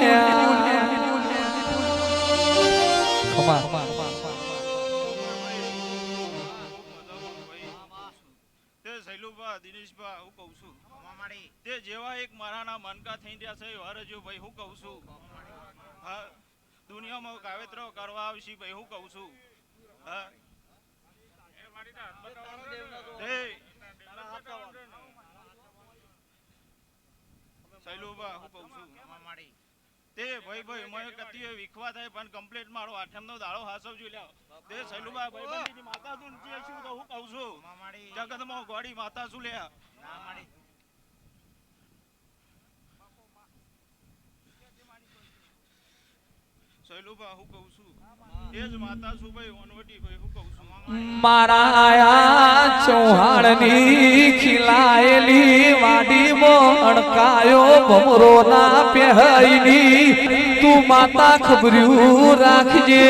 દિનેશભા હું કહું છું તે જેવા એક મારાના મનકા થઈ રહ્યા છે હરજો ભાઈ હું કહું છું. હા દુનિયામાં કાવેતરો કરવા આવશે ભાઈ હું કહું છું. હા સૈલુભા હું કહું છું તે ભાઈ ભાઈ મને કતીએ વિખવા થાય પણ કમ્પ્લીટ મારો આઠમનો દાડો હાસવજો લ્યો. તે સૈલુભા ભાઈ બંધીની માતા શું તો હું કહું છું જગતમાં ગોડી માતા શું લ્યા. સહેલુભા હું કહું છું એ જ માતા છું ભાઈ વનવટી ભાઈ હું કહું છું મારા આયા ચૌહાણની ખીલાયેલી વાડીમાં અડકાયો ભમરો ના પહેરીની તું માતા ખબર્યું રાખજે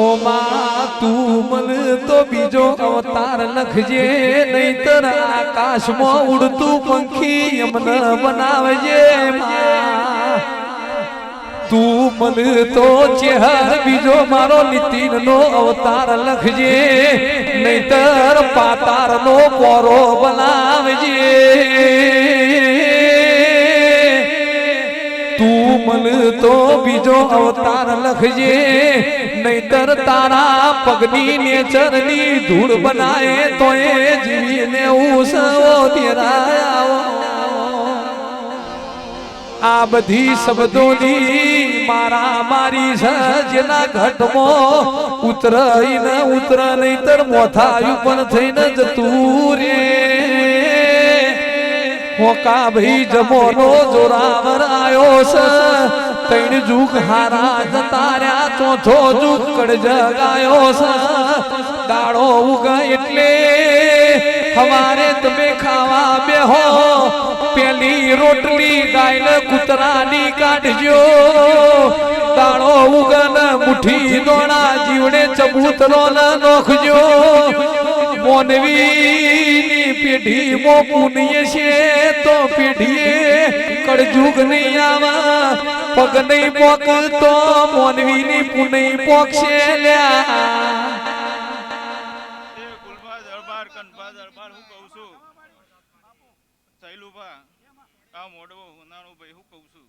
ઓ માં તું મન તો બીજો અવતાર લખજે નહીતર આકાશમાં ઉડતું પંખી અમને બનાવજે માં તું મન તો ચહેર બીજો મારો નીતિન નો અવતાર લખજે નહીતર પાતાર નો પોરો બનાવજે તું મન તો બીજો અવતાર લખજે નહીતર તારા પગની નેચરની ધૂળ બનાય તો એ જીવીને ઉસવો તેરા આ બધી શબ્દોની મારા મારી જેના ઘટમાં ઉતરાઈ ન ઉતર નહીતર મોથાયું પણ થઈને જતું રે હોકા ભાઈ જમોનો જોરાવર આયો છે તૈણ જુગ હારા જતા રહ્યા ચોથો જુગ કડ જગાયો છે દાડો ઉગા એટલે હવારે તમે ખાવા બેહો પેલી રોટલી ગાયને કૂતરાની કાઢજો દાડો ઉગન મુઠ્ઠી દોણા જીવડે ચબૂતરો ન નોખજો મોનવીની પેઢી મો પુણ્ય છે તો પેઢીએ કળજુગ નહીં આવા પગ નહીં પોક તો મોનવીની પુણ્ય પોકશે લ્યા ગુલબા દરબાર કનબા દરબાર હું કહું છું સહેલુભા આ મોડવો હોનાનો ભાઈ હું કહું છું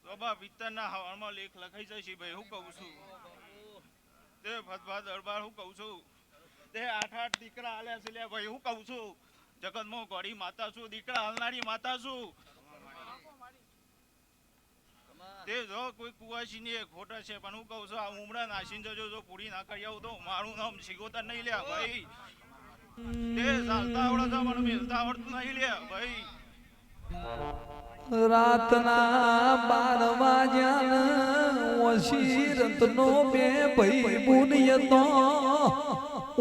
સોબા પિત્તરના હવારમાં લેખ લખાઈ જશે ભાઈ હું કહું છું તે ભદભા દરબાર હું કહું છું તે 8 દીકરા આલ્યા છે લે ભાઈ હું કહું છું જગતમાં ગોળી માતા છું દીકરા હાલનારી માતા છું તે જો કોઈ કુવાસી ની ખોટા છે પણ હું કહું છું આ ઉમરા નાસીન જજો જો પૂરી ના કરી આવું તો મારું નામ શિગોતર નહીં લે ભાઈ તે ચાલતા આવડે છે પણ મિલતા આવડતું નહીં લે ભાઈ રાતના 12 વાગ્યા ઓછી રતનો બે ભાઈ બુનિયતો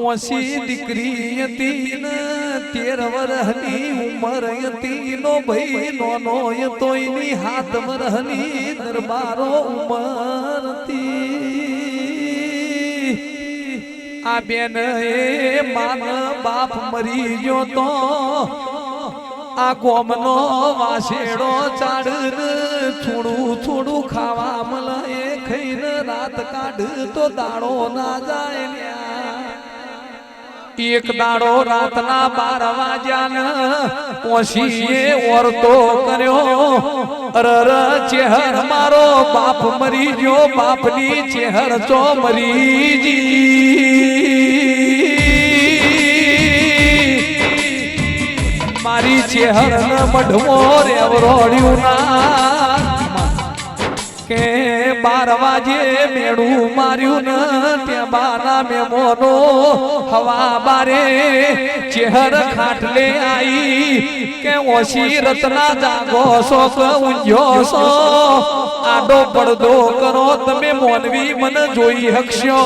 ઓછી દીકરી હતી ને 13 વર્ષની ઉંમર હતી નો ભાઈ નોનો હતો એની 7 વર્ષની દરબારો ઉંમર હતી આ બેન એ માન બાપ મરી ગયો તો આ ગોમનો વાસેડો ચાડ થોડું થોડું ખાવા મળે એ ખાઈને રાત કાઢ તો દાડો ના જાય એક દાડો રાતના 12 વાગ્યા ઓશીએ ઓરતો કર્યો અરર ચેહર મારો બાપ મરી ગયો બાપની ચેહર ચો મરી જી મારી ચેહર ન મઢવો રેવરોડ્યું ના કે 12 વાગે મેળું માર્યું ને ત્યાં બાના મેમોનો હવા બારે ચેહર ખાટલે આઈ કે ઓછી રતના જાગો સો કે ઊંઝ્યો સો આડો પડદો કરો તમે મોનવી મને જોઈ હકશો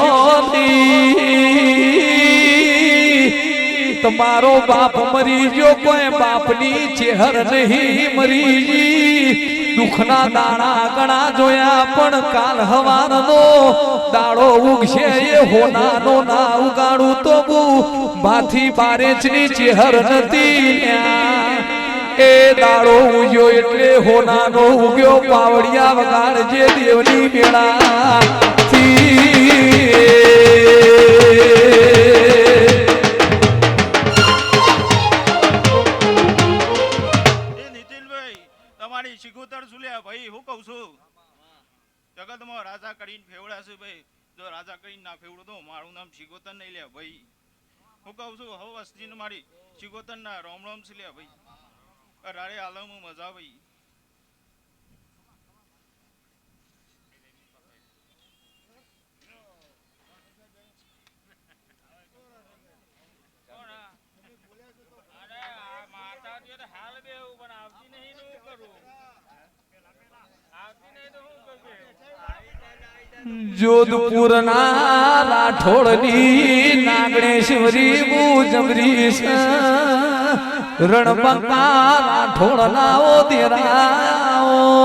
તમારો બાપ મરી ગયો કોઈ બાપની ચેહર નહીં મરી દુખના દાણા ઘણા જોયા પણ કાલ હવારનો દાડો ઉગશે એ હોનાનો ના ઉગાડું તો બાથી બારેચની ચેહર નથી એ દાડો ઉગ્યો એટલે હોનાનો ઉગ્યો પાવડિયા વગાડજે દેવની મેળા શિગોતર સુલ્યા ભાઈ હું કહું છું જગતમાં રાજા કરીને ફેવડાશે ભાઈ જો રાજા કરીને ના ફેવડો તો મારું નામ શિગોતર નહીં લે ભાઈ હું કહું છું હવ વસ્તીને મારી શિગોતર ના રોમ રોમ છે લે ભાઈ રાડે આલમ મજા ભાઈ જોધપુરના રાઠોડની નાગણેશ્વરી મુજમરી છે રણબંકા રાઠોડના ઓ દેરાઓ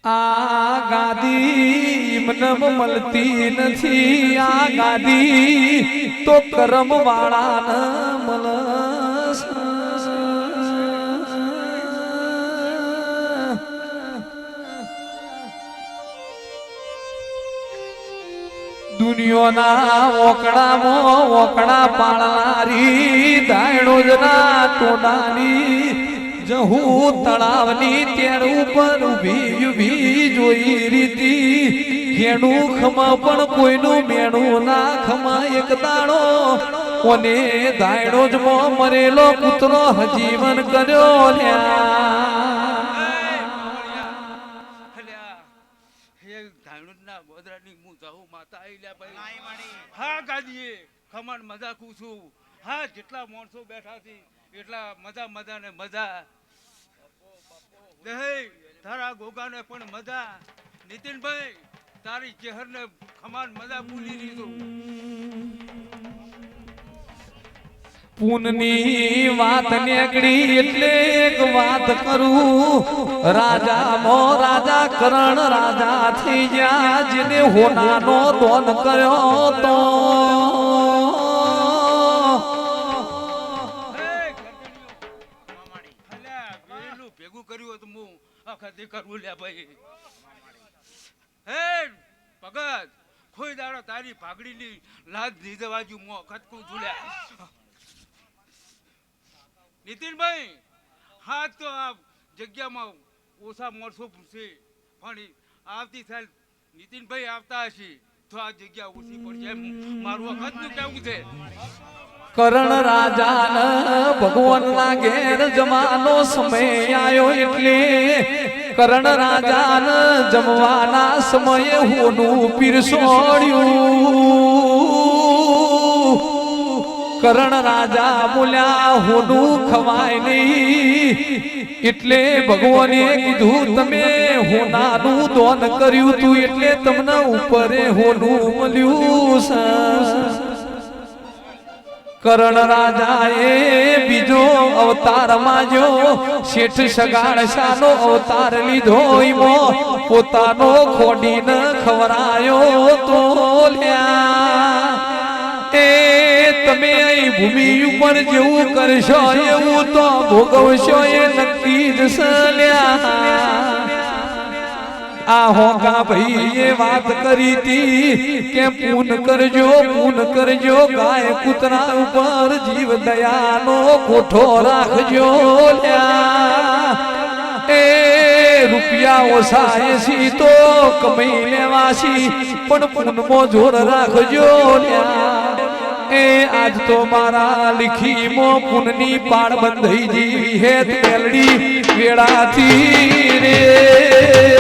આ ગાદી મનમ મળતી નથી આ ગાદી તો કરમ વાળા મળસ દુનિયાના ઓકડામાં ઓકડા પાળનારી દાયણોજના ટોડાની જહુ તળાવની તેર ઉપર ઊભી જોઈ રીતી ઘેણું ખમા પણ કોઈનું મેણું ના ખમા એક દાડો કોને દાયડો જ મરેલો પુત્રો હજીવન કર્યો હા ગાદીએ ખમણ મજા કું છું હા જેટલા માણસો બેઠા છે એટલા મજા ને મજા તારા ગોગાને પણ મજા નીતિનભાઈ તારી ચહેરને ખમાન મજા ભૂલી લીધું પૂનની વાત નીકળી એટલે એક વાત કરું રાજા કરણ રાજા થઈ ગયા જેને હોનાનો દોન કર્યો તો ભેગું કર્યું હતું હું આખા કરવું લે ભાઈ હે ભગત કોઈ દાડો તારી ભાગડીની લાજ લીધે બાજુ મો ખતકું ઝૂલ્યા નીતિનભાઈ હા તો આ જગ્યામાં ઓછા માણસો છે પણ આવતી સાલ નીતિનભાઈ આવતા હશે તો આ જગ્યા ઓછી પડશે મારું વખતનું કેવું છે કરણ રાજા ભગવાનના ઘેર જમાનો સમય આવ્યો એટલે કરણ રાજા જમવાના સમયે હોનું પીરસોડ્યું કરણ રાજા બોલ્યા હોનું ખવાય નહીં એટલે ભગવાને કીધું તમે હોનાનું દોન કર્યું તું એટલે તમને ઉપરે હોનું મળ્યું છે કરણ રાજાએ બીજો અવતાર માંગ્યો શેઠ સગાડશાનો અવતાર લીધો એમાં પોતાનો ખોડીને ખવરાયો તો લ્યા એ તમે અહીં ભૂમિ ઉપર જેવું કરશો એવું તો ભોગવશો એ નક્કી જ સલ્યા આ હોગા ભાઈએ વાત કરી હતી કે પૂન કરજો ગાય કૂતરા ઉપર જીવ દયાનો કોઠો રાખજો એ રૂપિયા ઓછા એસી તો કમાઈ લેવાસી પણ પૂનમાં જોર રાખજો એ આજ તો મારા લીખીમાં પૂનની પાળ બંધાઈ જેવી હે મેલડી વેળાથી રે